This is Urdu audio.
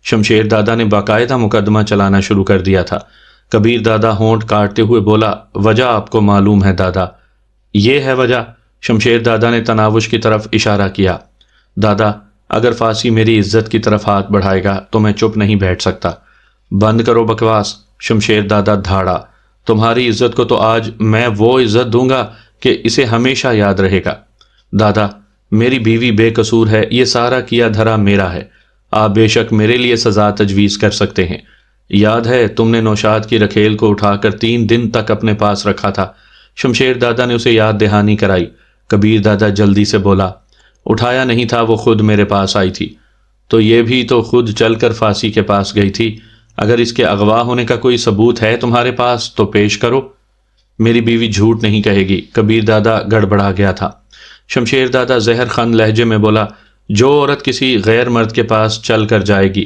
شمشیر دادا نے باقاعدہ مقدمہ چلانا شروع کر دیا تھا۔ کبیر دادا ہونٹ کاٹتے ہوئے بولا، وجہ آپ کو معلوم ہے دادا؟ یہ ہے وجہ؟ شمشیر دادا نے تناوش کی طرف اشارہ کیا۔ دادا، اگر فاسی میری عزت کی طرف ہاتھ بڑھائے گا تو میں چپ نہیں بیٹھ سکتا۔ بند کرو بکواس، شمشیر دادا دھاڑا۔ تمہاری عزت کو تو آج میں وہ عزت دوں گا کہ اسے ہمیشہ یاد رہے گا۔ دادا، میری بیوی بے قصور ہے، یہ سارا کیا دھرا میرا ہے۔ آپ بے شک میرے لیے سزا تجویز کر سکتے ہیں۔ یاد ہے تم نے نوشاد کی رکھیل کو اٹھا کر 3 دن تک اپنے پاس رکھا تھا؟ شمشیر دادا نے اسے یاد دہانی کرائی۔ کبیر دادا جلدی سے بولا، اٹھایا نہیں تھا، وہ خود میرے پاس آئی تھی۔ تو یہ بھی تو خود چل کر فاسی کے پاس گئی تھی۔ اگر اس کے اغوا ہونے کا کوئی ثبوت ہے تمہارے پاس تو پیش کرو۔ میری بیوی جھوٹ نہیں کہے گی، کبیر دادا گڑبڑا گیا تھا۔ شمشیر دادا زہر خند لہجے میں بولا، جو عورت کسی غیر مرد کے پاس چل کر جائے گی